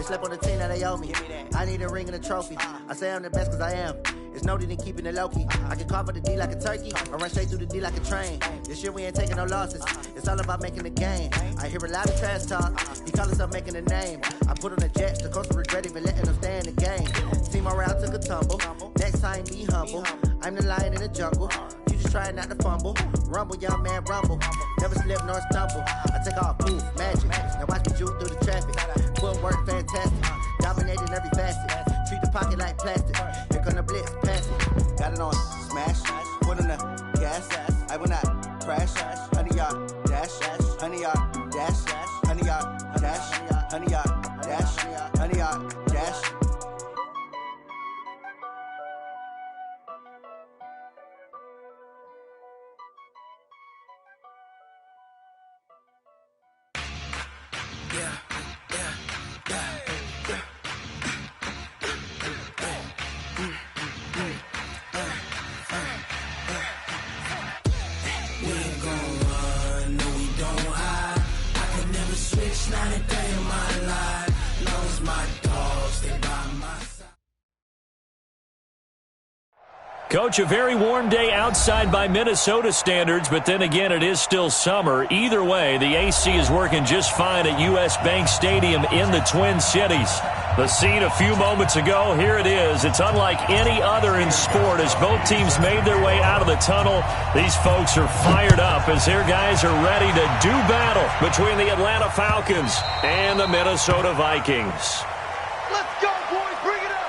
slept on the team that they owe me. I need a ring and a trophy. I say I'm the best because I am. It's noted in keeping it low-key. I can carve up the D like a turkey or run straight through the D like a train. This year we ain't taking no losses. It's all about making the game. I hear a lot of trash talk. He call himself making a name. I put on the Jets. The coach will regret even letting them stay in the game. Team morale took a tumble. Next time be humble. I'm the lion in the jungle. You just trying not to fumble. Rumble, young man, rumble. Never slip nor stumble. I take all proof, magic. Now watch me juke through the traffic. Footwork fantastic. Dominating every facet. Treat the pocket like plastic. Here come the blitz, pass it. Got it on smash. Put on the gas. I will not crash. 100-yard dash. 100-yard dash. 100-yard dash. 100-yard dash. 100-yard dash. Coach, a very warm day outside by Minnesota standards, but then again, it is still summer. Either way, the AC is working just fine at U.S. Bank Stadium in the Twin Cities. The scene a few moments ago, here it is. It's unlike any other in sport as both teams made their way out of the tunnel. These folks are fired up as their guys are ready to do battle between the Atlanta Falcons and the Minnesota Vikings. Let's go, boys. Bring it up.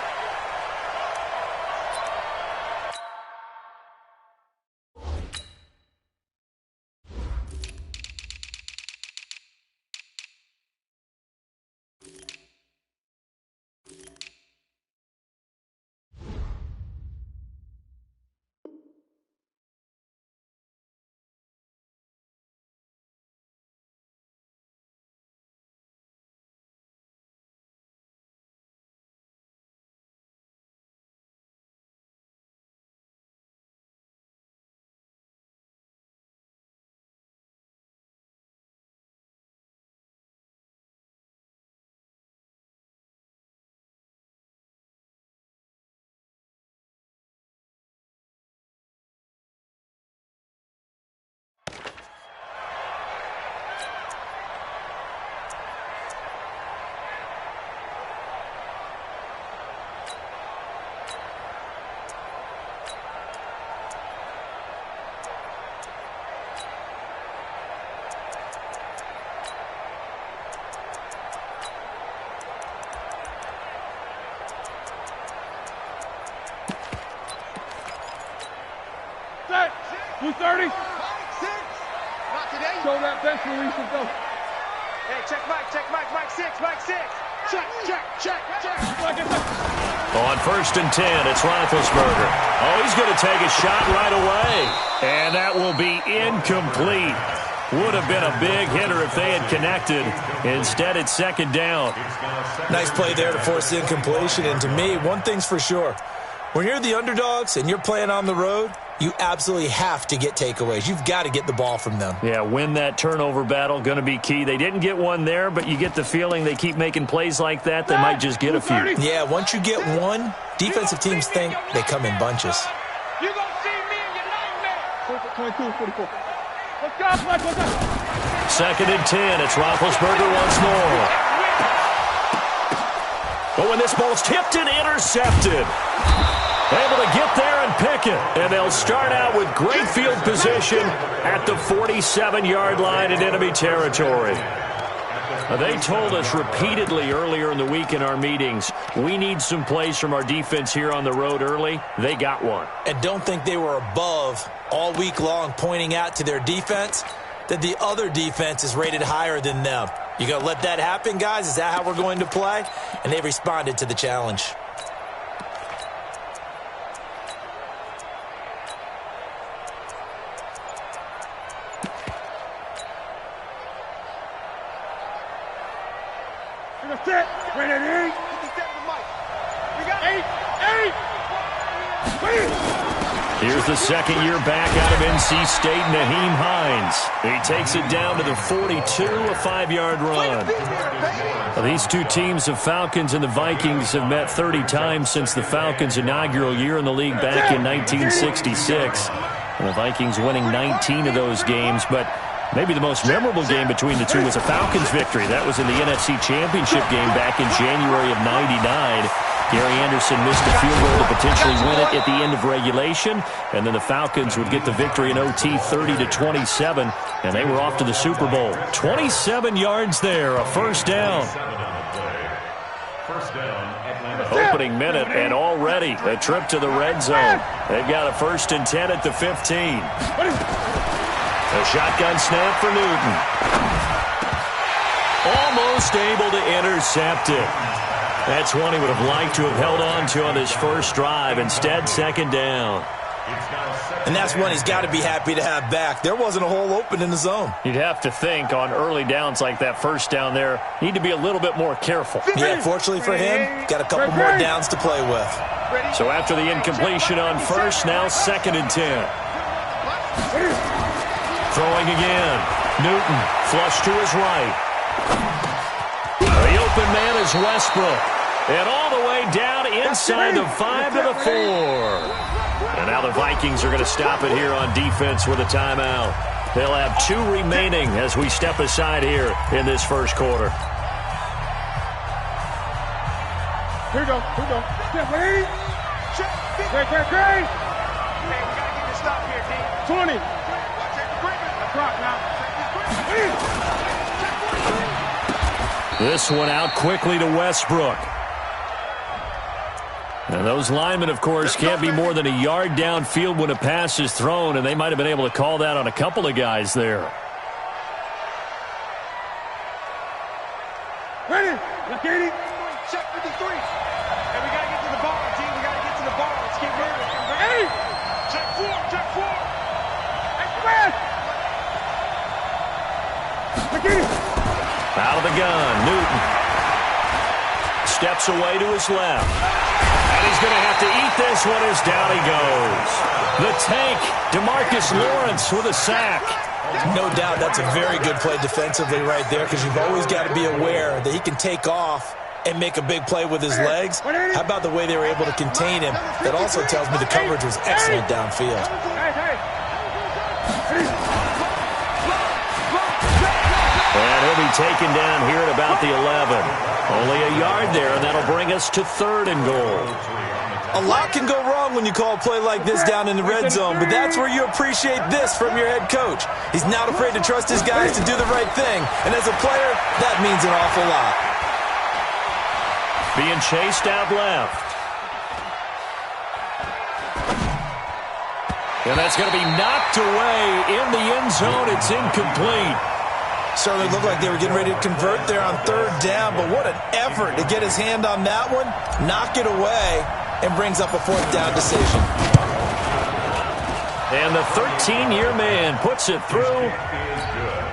Set. 230. Not today. Show that bench release and go. Hey, check Mike, Mike 6. Check. On 1st and 10, it's Roethlisberger. Oh, he's going to take a shot right away. And that will be incomplete. Would have been a big hitter if they had connected. Instead, it's 2nd down. Nice play there to force the incompletion. And to me, one thing's for sure. When you're the underdogs and you're playing on the road, you absolutely have to get takeaways. You've got to get the ball from them. Yeah, win that turnover battle, going to be key. They didn't get one there, but you get the feeling they keep making plays like that, they might just get a few. Yeah, once you get one, defensive teams think they come in bunches. You gonna see me in your nightmare. 22, 44. Let's go, Mike. Let's go. 2nd and 10, it's Roethlisberger once more. Oh, and this ball's tipped and intercepted. Able to get there and pick it. And they'll start out with great field position at the 47-yard line in enemy territory. They told us repeatedly earlier in the week in our meetings, we need some plays from our defense here on the road early. They got one. And don't think they were above all week long pointing out to their defense that the other defense is rated higher than them. You going to let that happen, guys? Is that how we're going to play? And they responded to the challenge. Set. Right at 8. We got 8. Here's the second year back out of NC State, Naheem Hines. He takes it down to the 42, a 5-yard run. Well, these two teams, the Falcons and the Vikings, have met 30 times since the Falcons' inaugural year in the league back in 1966. And the Vikings winning 19 of those games, but maybe the most memorable game between the two was a Falcons victory. That was in the NFC Championship game back in January of '99. Gary Anderson missed a field goal to potentially win it at the end of regulation, and then the Falcons would get the victory in OT 30-27, and they were off to the Super Bowl. 27 yards there, a first down. Opening minute, and already a trip to the red zone. They've got a 1st and 10 at the 15. A shotgun snap for Newton. Almost able to intercept it. That's one he would have liked to have held on to on his first drive. Instead, second down. And that's one he's got to be happy to have back. There wasn't a hole open in the zone. You'd have to think on early downs like that first down there, need to be a little bit more careful. Yeah, fortunately for him, got a couple more downs to play with. So after the incompletion on first, now 2nd and 10. Throwing again. Newton, flush to his right. The open man is Westbrook. And all the way down inside the 5 to the 4. And now the Vikings are going to stop it here on defense with a timeout. They'll have 2 remaining as we step aside here in this first quarter. Here we go. Check, ready? Check. Hey, we got to get this stop here, D. 20. Check the grip. That's right now. This one out quickly to Westbrook. And those linemen, of course, can't be more than a yard downfield when a pass is thrown, and they might have been able to call that on a couple of guys there. Ready? Look at it. Check 53. And we got to get to the ball, team. We got to get to the ball. Let's get moving. Hey! Check 4. Hey, fast! Look at it. Out of the gun, Newton. Steps away to his left. And he's going to have to eat this one as down he goes. The tank, DeMarcus Lawrence with a sack. No doubt that's a very good play defensively right there, because you've always got to be aware that he can take off and make a big play with his legs. How about the way they were able to contain him? That also tells me the coverage was excellent downfield. And he'll be taken down here at about the 11. Only a yard there, and that'll bring us to 3rd and goal. A lot can go wrong when you call a play like this down in the red zone, but that's where you appreciate this from your head coach. He's not afraid to trust his guys to do the right thing, and as a player, that means an awful lot. Being chased out left. And that's going to be knocked away in the end zone. It's incomplete. Certainly looked like they were getting ready to convert there on 3rd down, but what an effort to get his hand on that one, knock it away, and brings up a 4th down decision. And the 13-year man puts it through.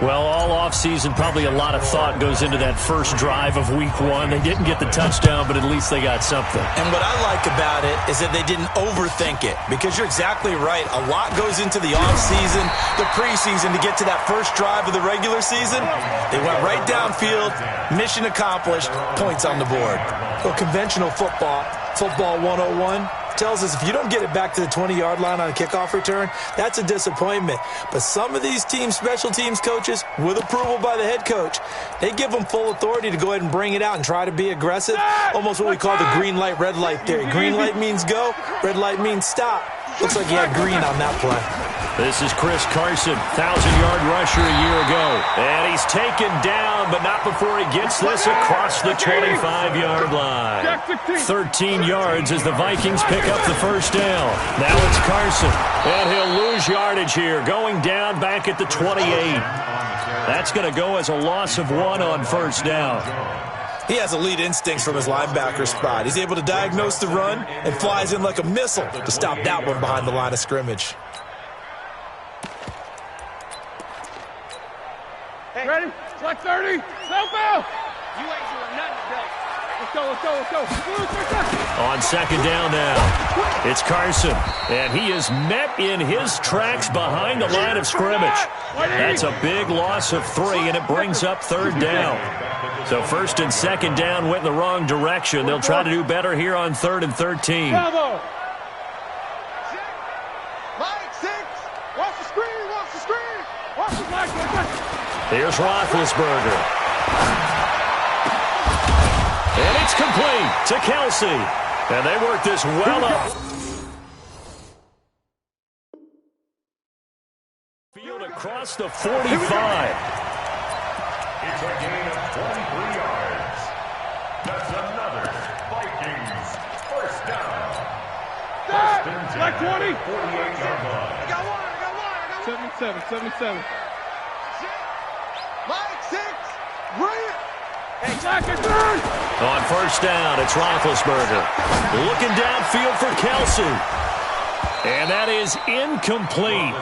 Well, all offseason, probably a lot of thought goes into that first drive of week 1. They didn't get the touchdown, but at least they got something. And what I like about it is that they didn't overthink it, because you're exactly right. A lot goes into the offseason, the preseason to get to that first drive of the regular season. They went right downfield, mission accomplished, points on the board. Well, conventional football 101, tells us if you don't get it back to the 20-yard line on a kickoff return, that's a disappointment. But some of these team special teams coaches, with approval by the head coach, they give them full authority to go ahead and bring it out and try to be aggressive. Almost what we call the green light, red light theory. Green light means go, red light means stop. Looks like he had green on that play. This is Chris Carson, 1,000-yard rusher a year ago. And he's taken down, but not before he gets this across the 25-yard line. 13 yards as the Vikings pick up the first down. Now it's Carson, and he'll lose yardage here, going down back at the 28. That's going to go as a loss of 1 on first down. He has elite instincts from his linebacker spot. He's able to diagnose the run and flies in like a missile to stop that one behind the line of scrimmage. Hey. Ready? Select 30. Snowball. You ain't doing nothing today. On second down now, it's Carson, and he is met in his tracks behind the line of scrimmage. That's a big loss of 3, and it brings up third down. So first and second down went in the wrong direction. They'll try to do better here on 3rd and 13. Mike 6. Watch the screen. Watch the screen. Watch the flag. Here's Roethlisberger. And it's complete to Kelsey. And they work this well up. Field across the 45. It's a gain of 23 yards. That's another Vikings first down. First and 10. Like 20. 48-yard line. I got one. 77. Mike 6. Brilliant. On first down, it's Roethlisberger. Looking downfield for Kelsey. And that is incomplete.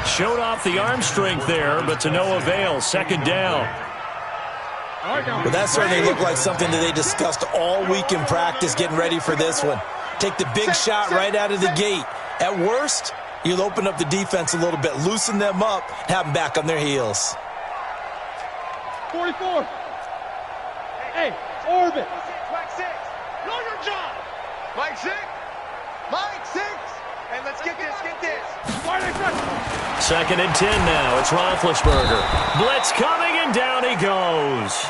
Showed off the arm strength there, but to no avail. Second down. But that certainly looked like something that they discussed all week in practice getting ready for this one. Take the big shot right out of the gate. At worst, you'll open up the defense a little bit, loosen them up, have them back on their heels. 44. Hey, orbit. Mike 6. Know your job. Mike 6. Mike 6. Hey, let's get this. Get this. Second and 10 now. It's Roethlisberger. Blitz coming, and down he goes.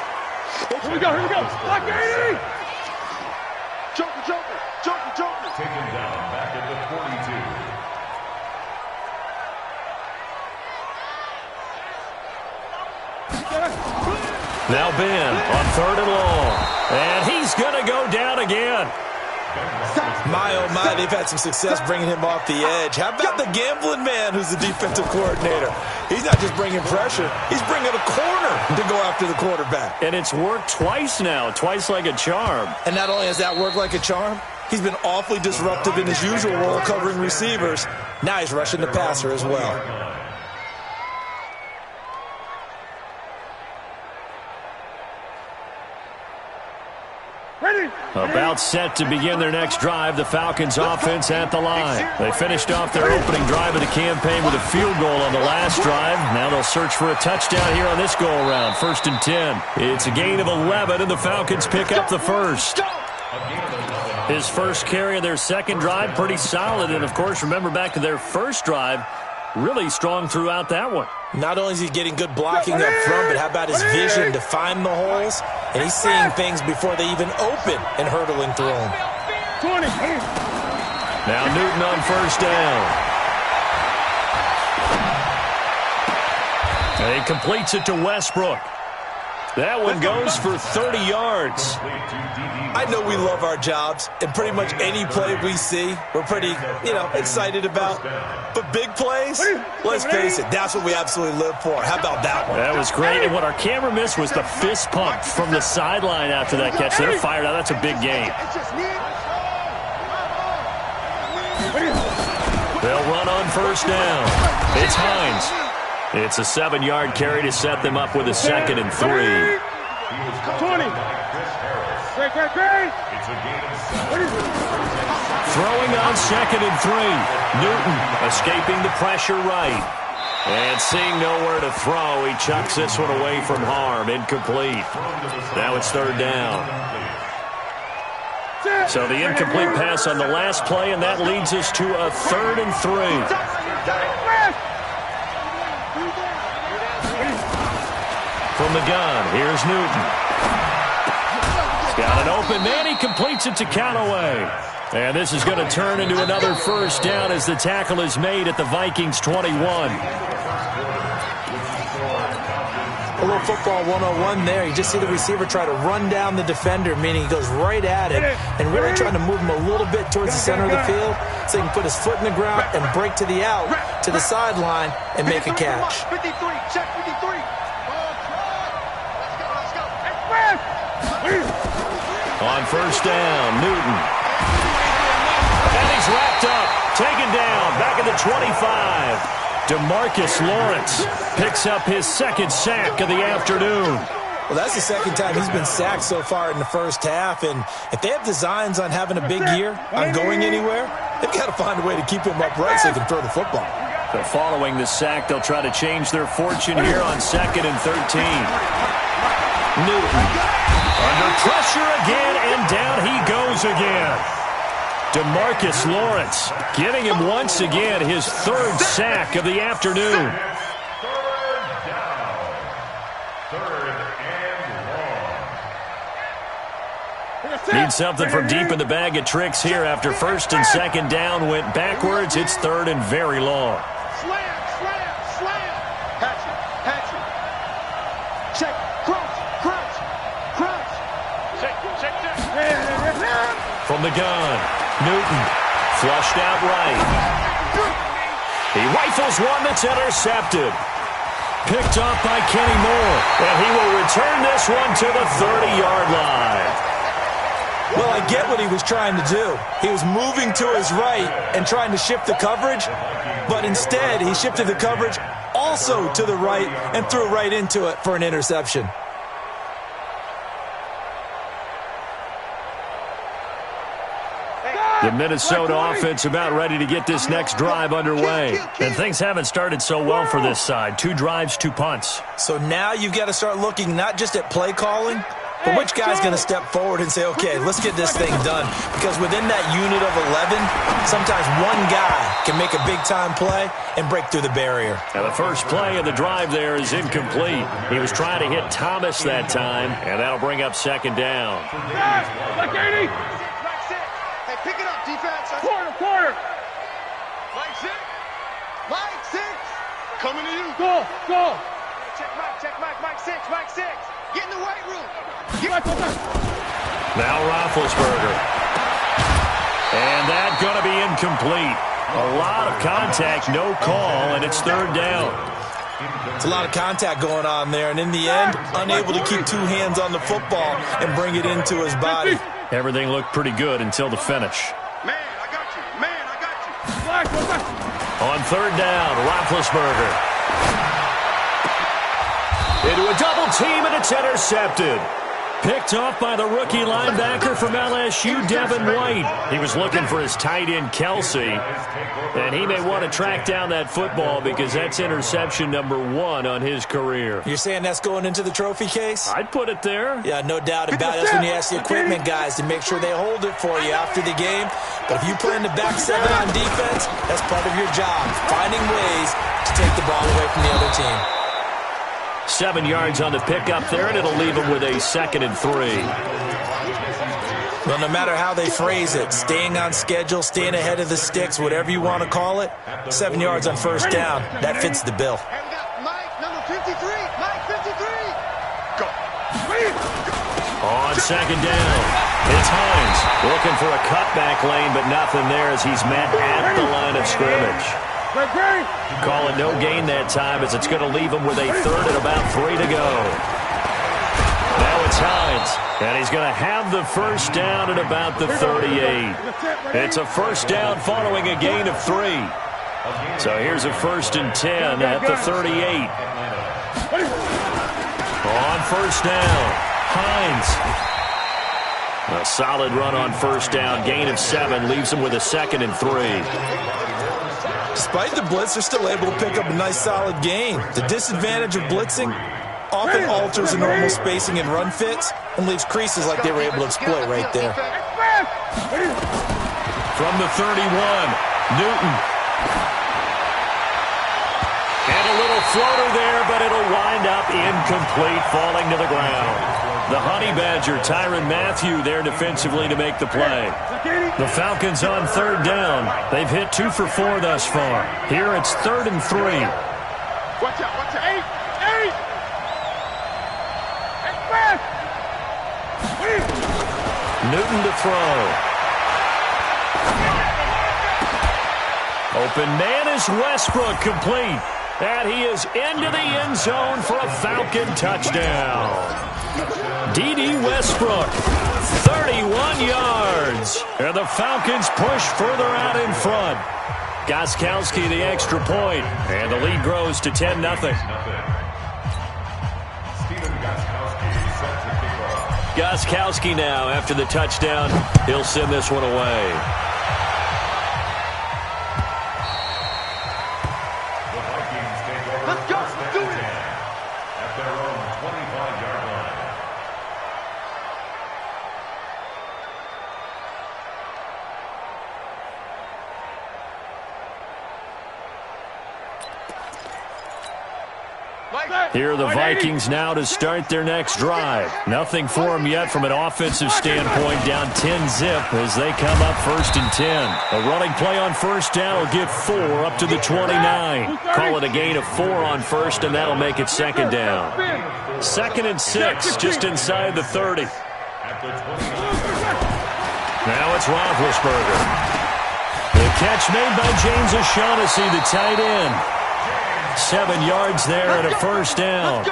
Here we go. Black 80. Joker. Taken down back at the 42. Now Ben on 3rd and long. And he's going to go down again. My, oh my, they've had some success bringing him off the edge. How about the gambling man who's the defensive coordinator? He's not just bringing pressure. He's bringing a corner to go after the quarterback. And it's worked twice now, twice like a charm. And not only has that worked like a charm, he's been awfully disruptive in his usual role covering receivers. Now he's rushing the passer as well. About set to begin their next drive, the Falcons offense at the line. They finished off their opening drive of the campaign with a field goal on the last drive. Now they'll search for a touchdown here on this go-around. 1st and 10. It's a gain of 11, and the Falcons pick up the first. His first carry of their second drive, pretty solid. And, of course, remember back to their first drive, really strong throughout that one. Not only is he getting good blocking up front, but how about his vision to find the holes? And he's seeing things before they even open and hurdling through them. 20. Now Newton on first down. And he completes it to Westbrook. That one goes for 30 yards. I know we love our jobs, and pretty much any play we see, we're pretty, excited about. But big plays, let's face it, that's what we absolutely live for. How about that one? That was great, and what our camera missed was the fist pump from the sideline after that catch. They're fired out. That's a big game. They'll run on first down. It's Hines. It's a 7-yard carry to set them up with a 2nd and 3. 20. Great. Throwing on 2nd and 3. Newton escaping the pressure right. And seeing nowhere to throw, he chucks this one away from harm. Incomplete. Now it's 3rd down. So the incomplete pass on the last play, and that leads us to a 3rd and 3. From the gun, here's Newton. He's got an open man. He completes it to Callaway. And this is going to turn into another first down as the tackle is made at the Vikings 21. A little football 101 there. You just see the receiver try to run down the defender, meaning he goes right at it, and really trying to move him a little bit towards the center of the field so he can put his foot in the ground and break to the out, to the sideline, and make a catch. 53, check 53. On first down, Newton. And he's wrapped up, taken down, back at the 25. DeMarcus Lawrence picks up his 2nd sack of the afternoon. Well, that's the second time he's been sacked so far in the first half, and if they have designs on having a big year, on going anywhere, they've got to find a way to keep him upright so they can throw the football. So following the sack, they'll try to change their fortune here on 2nd and 13. Newton under pressure again, and down he goes again. DeMarcus Lawrence giving him once again his 3rd sack of the afternoon. Need something from deep in the bag of tricks here after 1st and 2nd down went backwards. It's 3rd and very long. Slam, slam, slam. Hatchet. Check, crunch. Check. From the gun, Newton flushed out right. He rifles one that's intercepted. Picked off by Kenny Moore, and he will return this one to the 30-yard line. Well, I get what he was trying to do. He was moving to his right and trying to shift the coverage, but instead he shifted the coverage also to the right and threw right into it for an interception. The Minnesota offense about ready to get this next drive underway. And things haven't started so well for this side. 2 drives, 2 punts. So now you've got to start looking not just at play calling, but which guy's going to step forward and say, okay, let's get this thing done. Because within that unit of 11, sometimes one guy can make a big-time play and break through the barrier. Now the first play of the drive there is incomplete. He was trying to hit Thomas that time, and that'll bring up 2nd down. Like 80. Hey, pick it up, defense. Quarter. Mike 6. Coming to you. Go. Check Mike. Mike 6. Get in the weight room. Now Roethlisberger. And that's going to be incomplete. A lot of contact, no call, and it's 3rd down. It's a lot of contact going on there, and in the end, unable to keep 2 hands on the football and bring it into his body. Everything looked pretty good until the finish. Man, I got you. On 3rd down, Roethlisberger. Into a double team, and it's intercepted. Picked off by the rookie linebacker from LSU, Devin White. He was looking for his tight end, Kelsey. And he may want to track down that football because that's interception number 1 on his career. You're saying that's going into the trophy case? I'd put it there. Yeah, no doubt about it. That's when you ask the equipment guys to make sure they hold it for you after the game. But if you play in the back 7 on defense, that's part of your job, finding ways to take the ball away from the other team. 7 yards on the pickup there, and it'll leave them with a 2nd and 3. Well, no matter how they phrase it, staying on schedule, staying ahead of the sticks, whatever you want to call it, 7 yards on 1st down, that fits the bill. And we got Mike, number 53. Mike 53. Go. On 2nd down, it's Hines looking for a cutback lane, but nothing there as he's met at the line of scrimmage. Calling no gain that time as it's going to leave him with a 3rd and about 3 to go. Now it's Hines, and he's going to have the 1st down at about the 38. It's a 1st down following a gain of 3. So here's a 1st and 10 at the 38. On 1st down, Hines. A solid run on 1st down, gain of 7, leaves him with a 2nd and 3. Despite the blitz, they're still able to pick up a nice solid gain. The disadvantage of blitzing often alters the normal spacing and run fits and leaves creases like they were able to exploit right there. From the 31, Newton. And a little floater there, but it'll wind up incomplete, falling to the ground. The Honey Badger, Tyrann Mathieu, there defensively to make the play. The Falcons on 3rd down. They've hit 2 for 4 thus far. Here it's 3rd and 3. Watch out. 8. Newton to throw. Open man is Westbrook, complete. And he is into the end zone for a Falcon touchdown. D.D. Westbrook, 31 yards. And the Falcons push further out in front. Gostkowski the extra point, and the lead grows to 10-0. Gostkowski now, after the touchdown, he'll send this one away. The Vikings take over. Let's go. First and 10 at their own 25-yard line. Here are the Vikings now to start their next drive. Nothing for them yet from an offensive standpoint, down 10-zip as they come up 1st and 10. A running play on first down will get 4 up to the 29. Call it a gain of 4 on first, and that'll make it 2nd down. 2nd and 6, just inside the 30. Now it's Roethlisberger. The catch made by James O'Shaughnessy, the tight end. 7 yards there and a 1st down.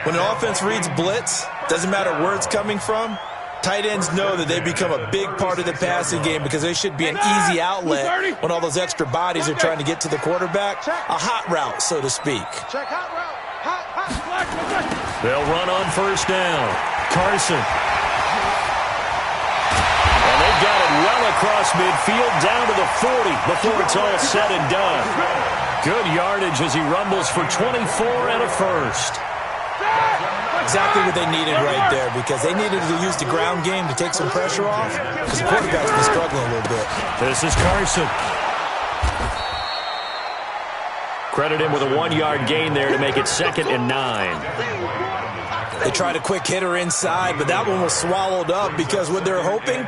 When an offense reads blitz, doesn't matter where it's coming from, tight ends know that they become a big part of the passing game because they should be an easy outlet when all those extra bodies are trying to get to the quarterback. A hot route, so to speak. They'll run on first down. Carson. And they've got it well across midfield, down to the 40 before it's all said and done. Good yardage as he rumbles for 24 and a first. Exactly what they needed right there, because they needed to use the ground game to take some pressure off, because the quarterback's been struggling a little bit. This is Carson. Credit him with a 1-yard gain there to make it 2nd and 9. They tried a quick hitter inside, but that one was swallowed up because what they're hoping,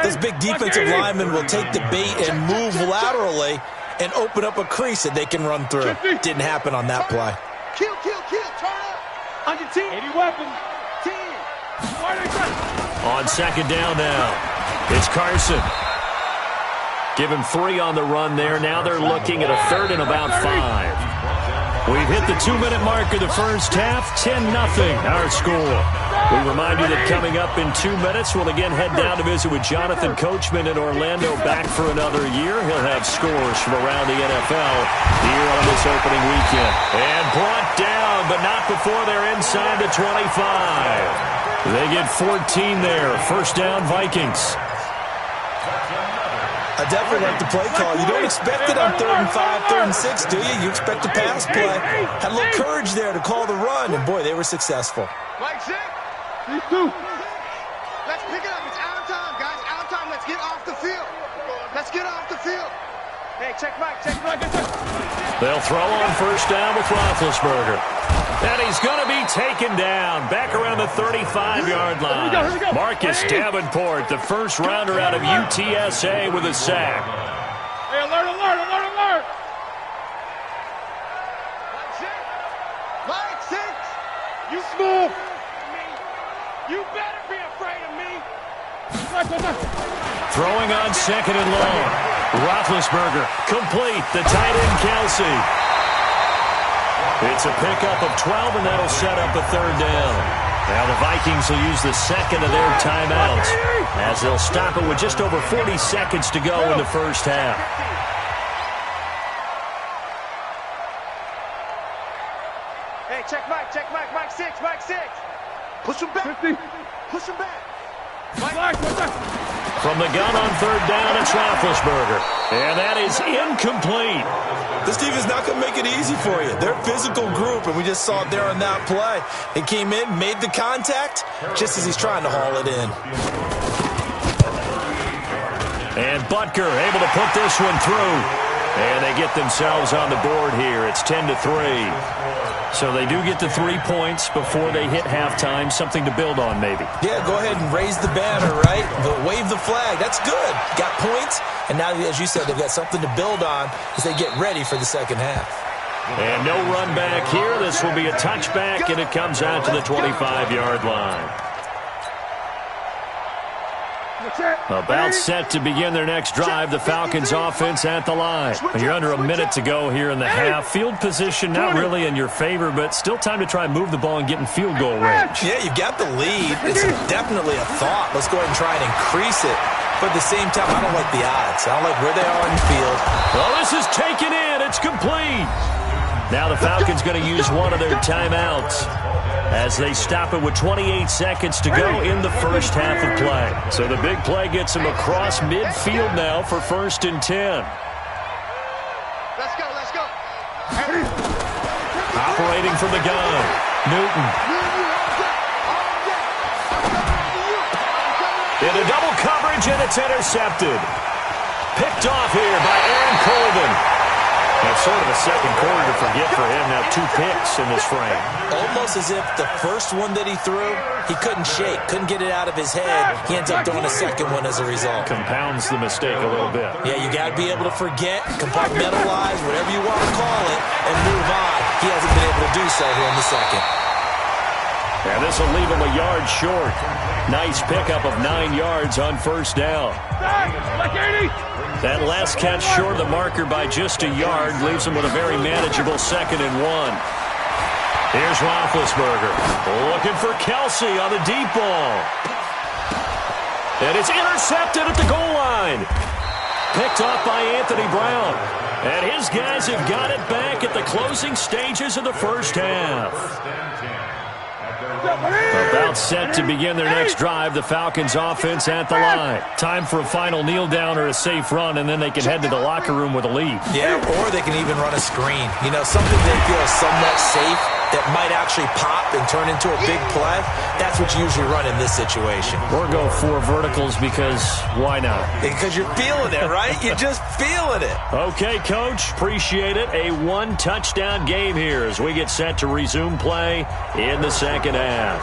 this big defensive lineman will take the bait and move laterally and open up a crease that they can run through. Didn't happen on that play. Kill, turn up. On your team. 80 weapons. Team. On 2nd down now, it's Carson. Give him 3 on the run there. Now they're looking at a 3rd and about 5. We've hit the 2-minute mark of the first half. 10-0 our score. We remind you that coming up in 2 minutes, we'll again head down to visit with Jonathan Coachman in Orlando, back for another year. He'll have scores from around the NFL here on this opening weekend. And brought down, but not before they're inside the 25. They get 14 there. First down, Vikings. I definitely like the play call. You don't expect it on 3rd and 5, 3rd and 6, do you? You expect a pass play. Had a little courage there to call the run, and boy, they were successful. Mike 6. Let's pick it up. It's out of time, guys. Out of time. Let's get off the field. Let's get off the field. Hey, check Mike. They'll throw on first down with Roethlisberger. And he's going to be taken down back around the 35-yard line. Here we go. Marcus Davenport, the first rounder out of UTSA, with a sack. Hey, alert. Mike 6. You smooth. You better be afraid of me. Throwing on 2nd and long. Roethlisberger complete. The tight end, Kelsey. It's a pickup of 12, and that'll set up a 3rd down. Now the Vikings will use the 2nd of their timeouts as they'll stop it with just over 40 seconds to go in the first half. Hey, check Mike. Mike 6. Push him back. From the gun on 3rd down, it's Roethlisberger. And that is incomplete. This team is not going to make it easy for you. They're a physical group, and we just saw it there on that play. It came in, made the contact, just as he's trying to haul it in. And Butker able to put this one through. And they get themselves on the board here. It's 10-3. So they do get the 3 points before they hit halftime. Something to build on, maybe. Yeah, go ahead and raise the banner, right? But wave the flag. That's good. Got points. And now, as you said, they've got something to build on as they get ready for the second half. And no run back here. This will be a touchback, and it comes out to the 25-yard line. About set to begin their next drive. The Falcons offense at the line. You're under a minute to go here in the half. Field position not really in your favor, but still time to try and move the ball and get in field goal range. Yeah, you've got the lead. It's definitely a thought. Let's go ahead and try and increase it. But at the same time, I don't like the odds. I don't like where they are on the field. Well, this is taken in. It's complete. Now the Falcons going to use one of their timeouts. as they stop it with 28 seconds to go in the first half of play. So the big play gets them across midfield now for 1st and 10. Let's go, let's go. Operating from the gun, Newton. Into double coverage, and it's intercepted. Picked off here by Aaron Colvin. That's sort of a second quarter to forget for him. Now 2 picks in this frame. Almost as if the first one that he threw, he couldn't shake, couldn't get it out of his head. He ends up throwing a second one as a result. Compounds the mistake a little bit. Yeah, you got to be able to forget, compartmentalize, whatever you want to call it, and move on. He hasn't been able to do so here in the second. And this will leave him a yard short. Nice pickup of 9 yards on 1st down. That last catch short of the marker by just a yard leaves him with a very manageable 2nd and 1. Here's Roethlisberger looking for Kelsey on the deep ball. And it's intercepted at the goal line. Picked off by Anthony Brown. And his guys have got it back at the closing stages of the first half. About set to begin their next drive, the Falcons offense at the line. Time for a final kneel down or a safe run, and then they can head to the locker room with a lead. Yeah, or they can even run a screen. You know, something they feel somewhat safe that might actually pop and turn into a big play. That's what you usually run in this situation. Or go 4 verticals because why not? Because you're feeling it, right? You're just feeling it. Okay, Coach. Appreciate it. A 1-touchdown game here as we get set to resume play in the second half.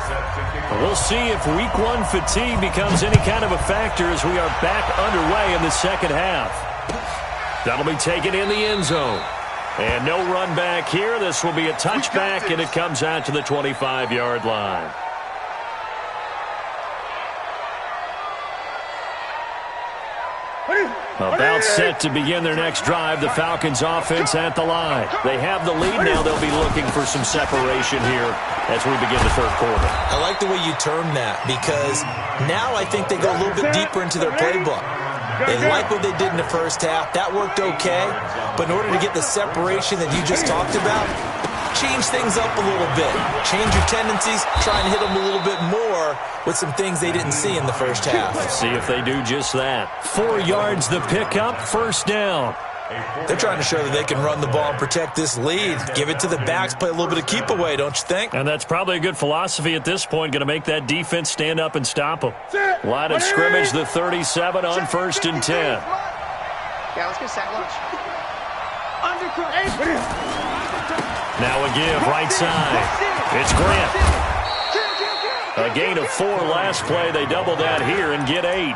We'll see if Week 1 fatigue becomes any kind of a factor as we are back underway in the second half. That'll be taken in the end zone. And no run back here. This will be a touchback, and it comes out to the 25-yard line. About set to begin their next drive, the Falcons offense at the line. They have the lead. Now they'll be looking for some separation here as we begin the third quarter. I like the way you term that because now I think they go a little bit deeper into their playbook. They like what they did in the first half. That worked okay. But in order to get the separation that you just talked about, change things up a little bit. Change your tendencies. Try and hit them a little bit more with some things they didn't see in the first half. Let's see if they do just that. 4 yards the pickup, 1st down. They're trying to show that they can run the ball and protect this lead. Give it to the backs, play a little bit of keep away, don't you think? And that's probably a good philosophy at this point. Going to make that defense stand up and stop them. Line of scrimmage, the 37 on 1st and 10. Yeah, let's get sack lunch. Now a give, right side. It's Grant. A gain of 4 last play. They double that here and get 8.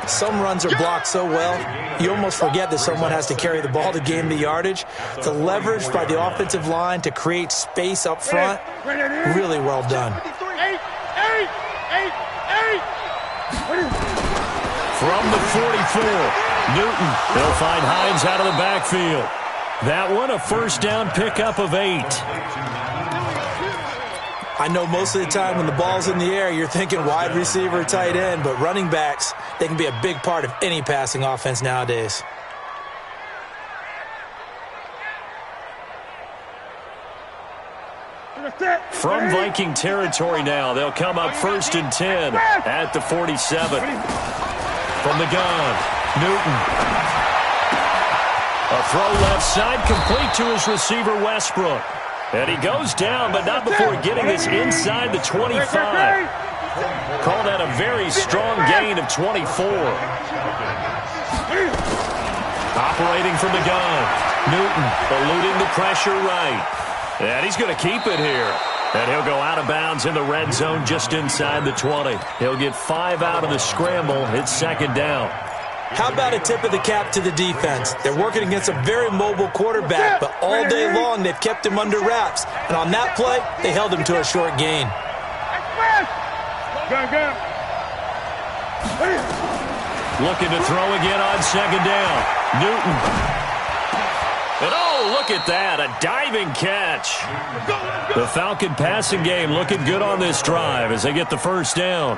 Some runs are blocked so well, you almost forget that someone has to carry the ball to gain the yardage. The leverage by the offensive line to create space up front, really well done. From the 44, Newton. They'll find Hines out of the backfield. That one, a 1st down pickup of 8. I know most of the time when the ball's in the air, you're thinking wide receiver, tight end, but running backs, they can be a big part of any passing offense nowadays. From Viking territory now, they'll come up 1st and 10 at the 47. From the gun, Newton. A throw left side, complete to his receiver, Westbrook. And he goes down, but not before getting this inside the 25. Call that a very strong gain of 24. Operating from the gun, Newton eluding the pressure right. And he's going to keep it here. And he'll go out of bounds in the red zone just inside the 20. He'll get 5 out of the scramble. It's 2nd down. How about a tip of the cap to the defense? They're working against a very mobile quarterback, but all day long they've kept him under wraps. And on that play, they held him to a short gain. Looking to throw again on 2nd down. Newton. And oh, look at that, a diving catch. The Falcon passing game looking good on this drive as they get the 1st down.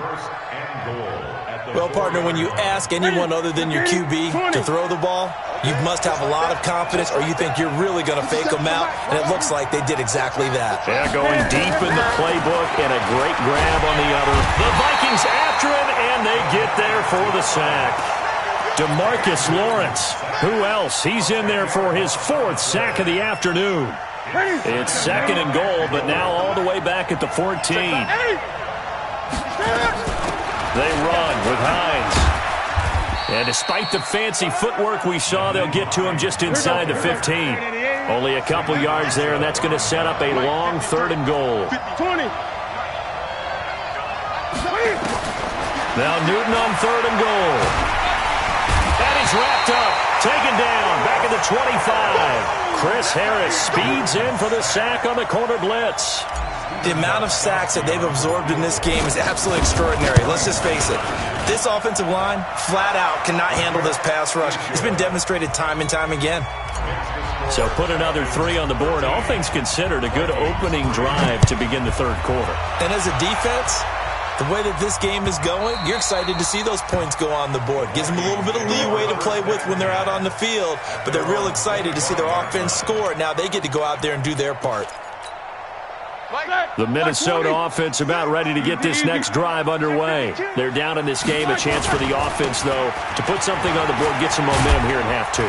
Well, partner, when you ask anyone other than your QB to throw the ball, you must have a lot of confidence or you think you're really going to fake them out, and it looks like they did exactly that. Yeah, going deep in the playbook and a great grab on the other. The Vikings after him, and they get there for the sack. DeMarcus Lawrence. Who else? He's in there for his 4th sack of the afternoon. It's 2nd and goal, but now all the way back at the 14. They run with Hines. And despite the fancy footwork we saw, they'll get to him just inside the 15. Only a couple yards there, and that's going to set up a long 3rd and goal. Now Newton on 3rd and goal. And he's wrapped up. Taken down. Back at the 25. Chris Harris speeds in for the sack on the corner blitz. The amount of sacks that they've absorbed in this game is absolutely extraordinary. Let's just face it. This offensive line, flat out, cannot handle this pass rush. It's been demonstrated time and time again. So put another 3 on the board. All things considered, a good opening drive to begin the 3rd quarter. And as a defense, the way that this game is going, you're excited to see those points go on the board. Gives them a little bit of leeway to play with when they're out on the field, but they're real excited to see their offense score. Now they get to go out there and do their part. The Minnesota offense about ready to get this next drive underway. They're down in this game. A chance for the offense, though, to put something on the board, get some momentum here in half 2.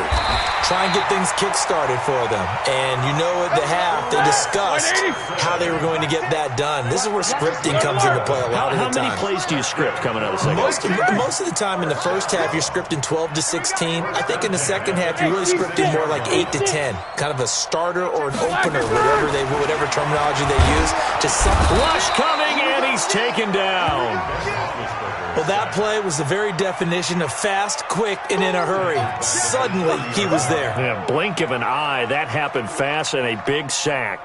Try and get things kick-started for them. And you know at the half, they discussed how they were going to get that done. This is where scripting comes into play a lot of the time. How many plays do you script coming out of the second half? Most of the time in the first half, you're scripting 12 to 16. I think in the second half, you're really scripting more like 8 to 10. Kind of a starter or an opener, whatever terminology they use. Just Rush coming, and he's taken down. Well, that play was the very definition of fast, quick, and in a hurry. Suddenly, he was there. Yeah, blink of an eye. That happened fast, and a big sack.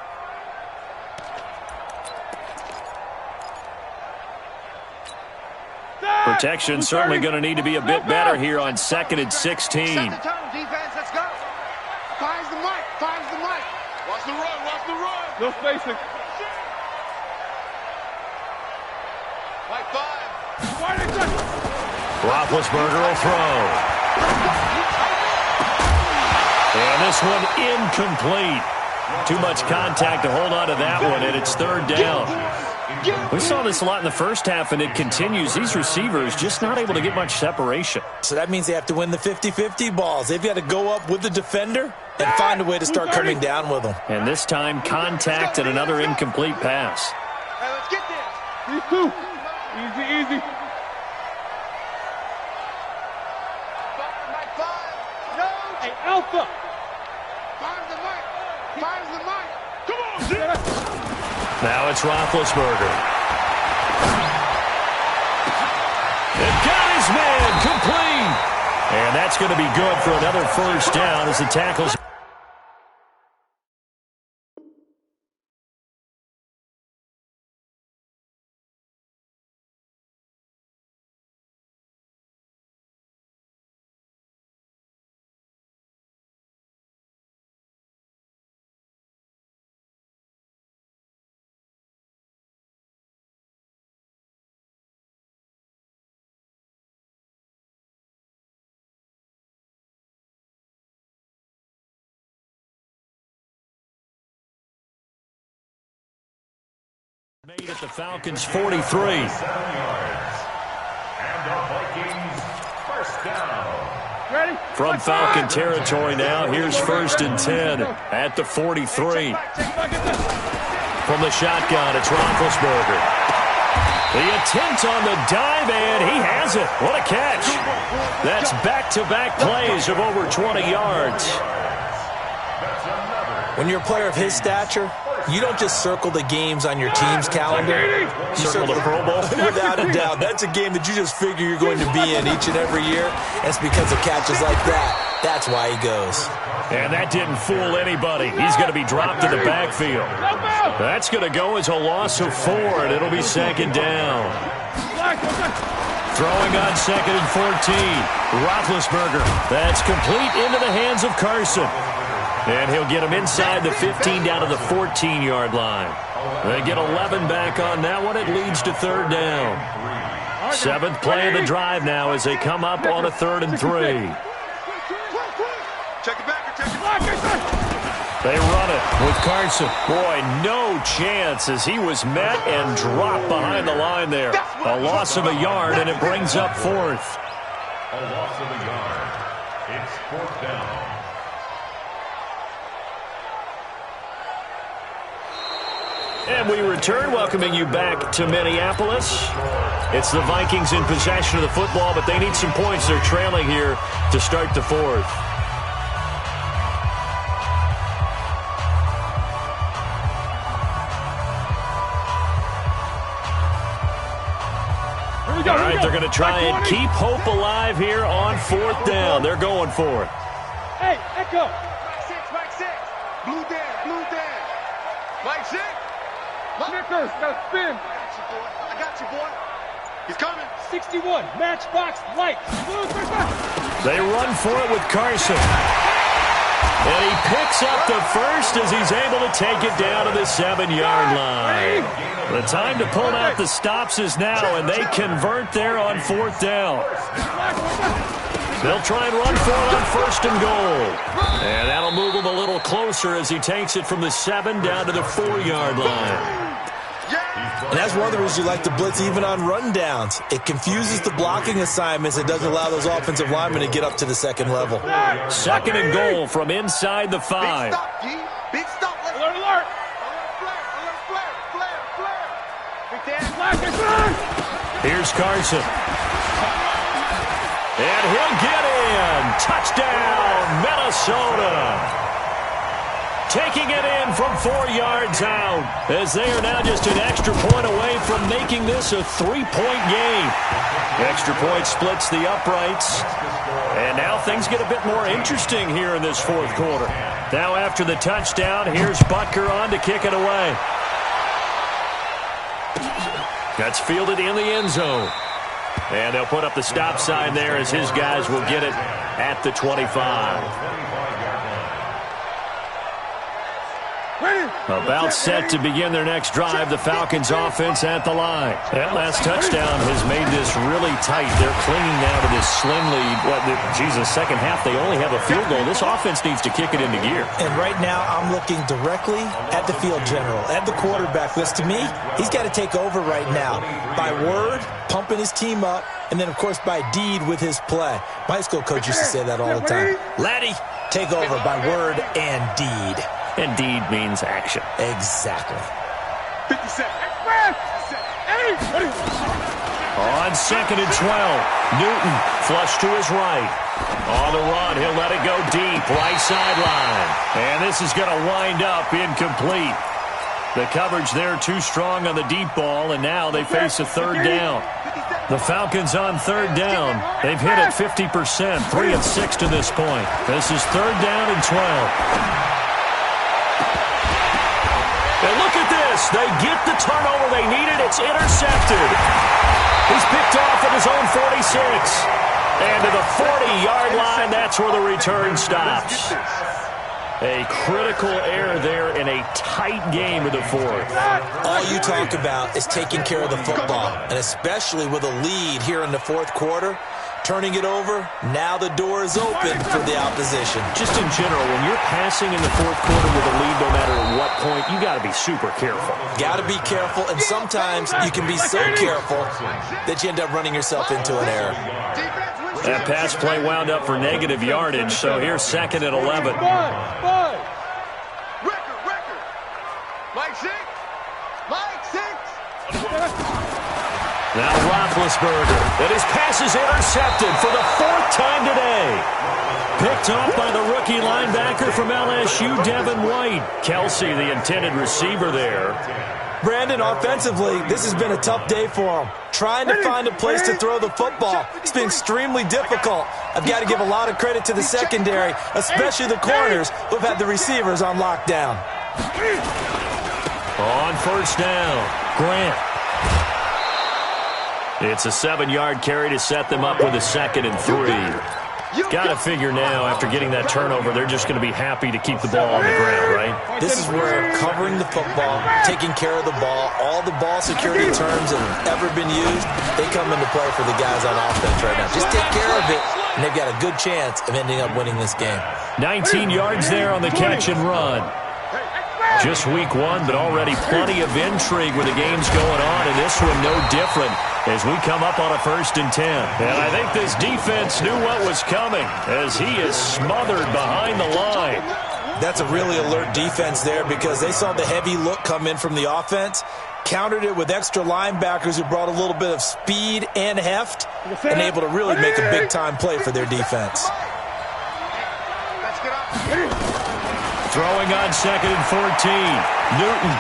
Protection certainly going to need to be a bit better here on 2nd and 16. Defense, let's go. Finds the mic. Watch the run. No spacing. Like 5. Roethlisberger will throw. And this one incomplete. Too much contact to hold on to that one, and it's 3rd down. We saw this a lot in the first half, and it continues. These receivers just not able to get much separation. So that means they have to win the 50-50 balls. They've got to go up with the defender and find a way to start coming down with them. And this time, contact and another incomplete pass. Hey, let's get there. These 2. Easy. Hey, Alpha. Finds the mic. Come on, Now it's Roethlisberger. And got his man complete. And that's going to be good for another 1st down as the tackles. Made at the Falcons 43. And the Vikings 1st down. Ready? From Falcon territory now, here's 1st and 10 at the 43. From the shotgun, it's Roethlisberger. The attempt on the dive, and he has it. What a catch. That's back-to-back plays of over 20 yards. When you're a player of his stature, you don't just circle the games on your team's calendar. You Circle the Pro Bowl? Without a doubt. That's a game that you just figure you're going to be in each and every year. And it's because of catches like that. That's why he goes. And that didn't fool anybody. He's going to be dropped in the backfield. That's going to go as a loss of 4, and it'll be 2nd down. Throwing on 2nd and 14. Roethlisberger. That's complete into the hands of Carson. And he'll get him inside the 15 down to the 14-yard line. They get 11 back on that one. It leads to 3rd down. Seventh play of the drive now as they come up on a 3rd and 3. Check it back. Check it back. They run it with Carson. Boy, no chance as he was met and dropped behind the line there. A loss of a yard, and it brings up 4th. A loss of a yard. It's 4th down. And we return, welcoming you back to Minneapolis. It's the Vikings in possession of the football, but they need some points. They're trailing here to start the 4th. All right, they're going to try and keep hope alive here on 4th down. They're going for it. Hey, Echo. Mike 6. Blue Dan. Mike 6. Snickers, now spin. I got you, boy. He's coming. 61, matchbox, light. They run for it with Carson. And he picks up the first as he's able to take it down to the 7-yard line. The time to pull out the stops is now, and they convert there on 4th down. They'll try and run for it on 1st and goal. And that'll move him a little closer as he takes it from the 7 down to the 4-yard line. And that's one of the reasons you like to blitz even on rundowns. It confuses the blocking assignments. It doesn't allow those offensive linemen to get up to the 2nd level. 2nd and goal from inside the 5. Big stop. Alert, alert. Flare. Here's Carson. And he'll get in. Touchdown, Minnesota. Taking it in from 4 yards out as they are now just an extra point away from making this a 3-point game. Extra point splits the uprights. And now things get a bit more interesting here in this 4th quarter. Now after the touchdown, here's Butker on to kick it away. That's fielded in the end zone. And they'll put up the stop sign there as his guys will get it at the 25. About set to begin their next drive, the Falcons offense at the line. That last touchdown has made this really tight. They're clinging now to this slim lead. Second half, they only have a field goal. This offense needs to kick it into gear. And right now, I'm looking directly at the field general, at the quarterback. Because to me, he's got to take over right now. By word, pumping his team up, and then, of course, by deed with his play. My high school coach used to say that all the time. Laddie, take over by word and deed. And deed means action. Exactly. 50 seconds. On 2nd and 12, Newton flush to his right. On the run, he'll let it go deep, right sideline. And this is going to wind up incomplete. The coverage there too strong on the deep ball, and now they face a 3rd down. The Falcons on 3rd down. They've hit it 50%, 3 of 6 to this point. This is 3rd down and 12. And look at this. They get the turnover they needed. It's intercepted. He's picked off at his own 46. And to the 40-yard line, that's where the return stops. A critical error there in a tight game of the 4th. All you talk about is taking care of the football, and especially with a lead here in the 4th quarter. Turning it over, now the door is open for the opposition. Just in general, when you're passing in the 4th quarter with a lead, no matter at what point, you got to be super careful. Got to be careful, and sometimes you can be so careful that you end up running yourself into an error. That pass play wound up for negative yardage, so here's 2nd and 11. Record. Mike 6. Now Roethlisberger, and his pass is intercepted for the 4th time today. Picked off by the rookie linebacker from LSU, Devin White. Kelsey, the intended receiver there. Brandon, offensively, this has been a tough day for him. Trying to find a place to throw the football. It's been extremely difficult. I've got to give a lot of credit to the secondary, especially the corners who've had the receivers on lockdown. On 1st down, Grant. It's a 7-yard carry to set them up with a 2nd and 3. Got to figure now, after getting that turnover, they're just going to be happy to keep the ball on the ground, right? This is where covering the football, taking care of the ball, all the ball security terms that have ever been used, they come into play for the guys on offense right now. Just take care of it, and they've got a good chance of ending up winning this game. 19 yards there on the catch and run. Just week one, but already plenty of intrigue where the game's going on, and this one no different as we come up on a 1st and 10. And I think this defense knew what was coming as he is smothered behind the line. That's a really alert defense there because they saw the heavy look come in from the offense, countered it with extra linebackers who brought a little bit of speed and heft, and able to really make a big-time play for their defense. Throwing on 2nd and 14. Newton.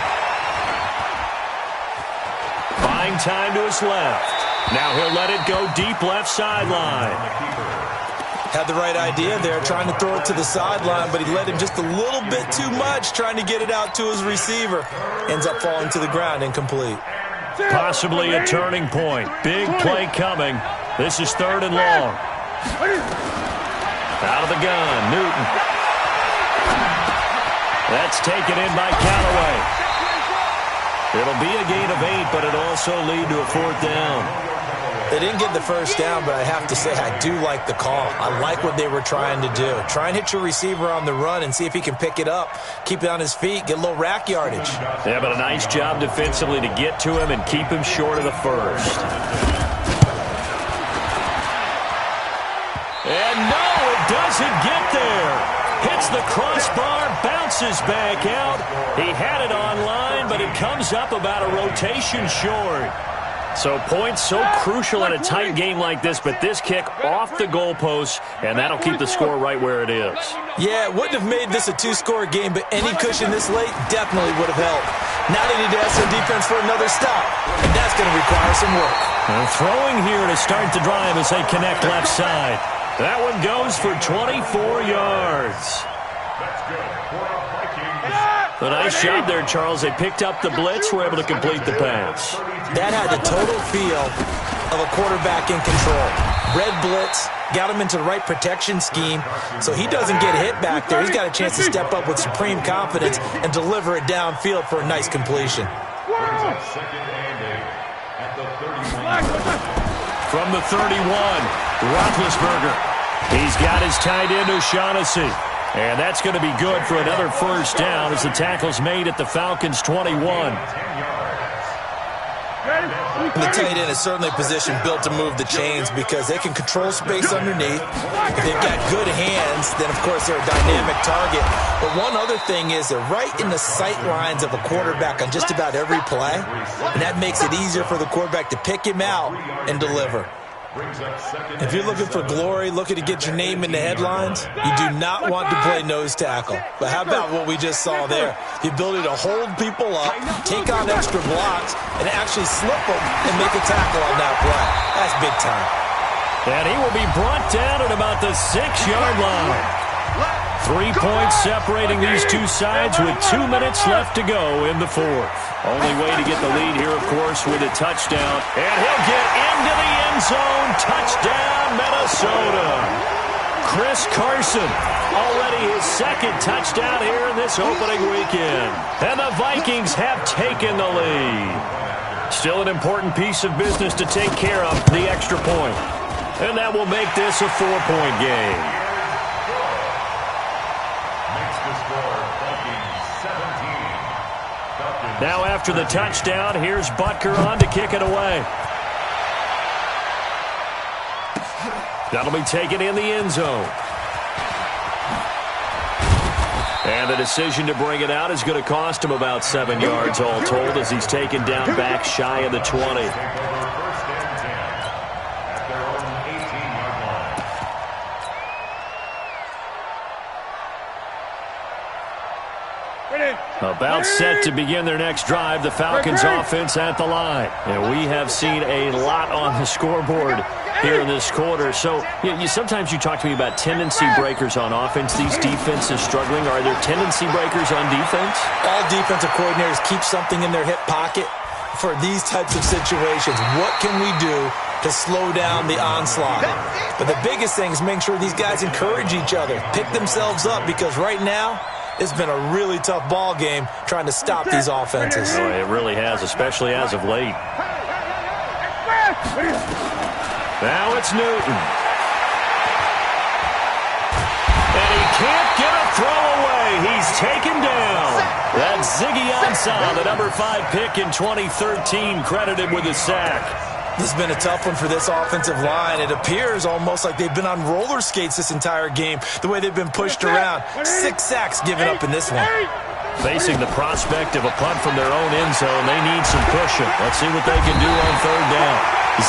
Buying time to his left. Now he'll let it go deep left sideline. Had the right idea there, trying to throw it to the sideline, but he let him just a little bit too much, trying to get it out to his receiver. Ends up falling to the ground, incomplete. Possibly a turning point. Big play coming. This is 3rd and long. Out of the gun, Newton. That's taken in by Callaway. It'll be a gain of 8, but it'll also lead to a 4th down. They didn't get the 1st down, but I have to say I do like the call. I like what they were trying to do. Try and hit your receiver on the run and see if he can pick it up, keep it on his feet, get a little rack yardage. Yeah, but a nice job defensively to get to him and keep him short of the 1st. And no, it doesn't get there. Hits the crossbar, bounces back out. He had it online, but it comes up about a rotation short. So points so crucial in a tight game like this, but this kick off the goalpost, and that'll keep the score right where it is. Yeah, it wouldn't have made this a 2-score game, but any cushion this late definitely would have helped. Now they need to ask their defense for another stop, and that's going to require some work. And throwing here to start the drive as they connect left side. That one goes for 24 yards. A nice job there, Charles. They picked up the blitz, were able to complete the pass. That had the total feel of a quarterback in control. Red blitz, got him into the right protection scheme, so he doesn't get hit back there. He's got a chance to step up with supreme confidence and deliver it downfield for a nice completion. From the 31, Roethlisberger. He's got his tight end, O'Shaughnessy. And that's going to be good for another 1st down as the tackle's made at the Falcons' 21. The tight end is certainly a position built to move the chains because they can control space underneath. If they've got good hands, then, of course, they're a dynamic target. But one other thing is they're right in the sight lines of a quarterback on just about every play, and that makes it easier for the quarterback to pick him out and deliver. If you're looking for glory, looking to get your name in the headlines, you do not want to play nose tackle. But how about what we just saw there? The ability to hold people up, take on extra blocks, and actually slip them and make a tackle on that play. That's big time. And he will be brought down at about the 6-yard line. 3 points separating these two sides with 2 minutes left to go in the 4th. Only way to get the lead here, of course, with a touchdown. And he'll get into the end zone. Touchdown, Minnesota. Chris Carson, already his 2nd touchdown here in this opening weekend. And the Vikings have taken the lead. Still an important piece of business to take care of, the extra point. And that will make this a 4-point game. Now after the touchdown, here's Butker on to kick it away. That'll be taken in the end zone. And the decision to bring it out is going to cost him about 7 yards all told as he's taken down back shy of the 20. About set to begin their next drive, the Falcons offense at the line. And we have seen a lot on the scoreboard here in this quarter. So sometimes you talk to me about tendency breakers on offense. These defenses struggling. Are there tendency breakers on defense? All defensive coordinators keep something in their hip pocket for these types of situations. What can we do to slow down the onslaught. But the biggest thing is make sure these guys encourage each other, pick themselves up, because right now it's been a really tough ball game trying to stop these offenses. Oh, it really has, especially as of late. Now it's Newton. And he can't get a throw away. He's taken down. That's Ziggy Ansah, the number 5 pick in 2013, credited with a sack. This has been a tough one for this offensive line. It appears almost like they've been on roller skates this entire game, the way they've been pushed around. 6 sacks given up in this one. Facing the prospect of a punt from their own end zone, they need some cushion. Let's see what they can do on 3rd down.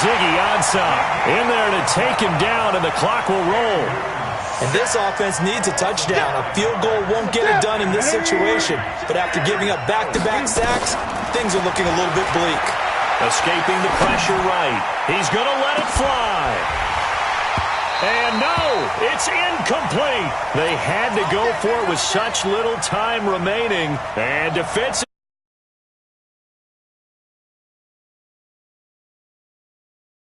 Ziggy Ansah in there to take him down, and the clock will roll. And this offense needs a touchdown. A field goal won't get it done in this situation. But after giving up back-to-back sacks, things are looking a little bit bleak. Escaping the pressure right. He's going to let it fly. And no, it's incomplete. They had to go for it with such little time remaining. And defensive.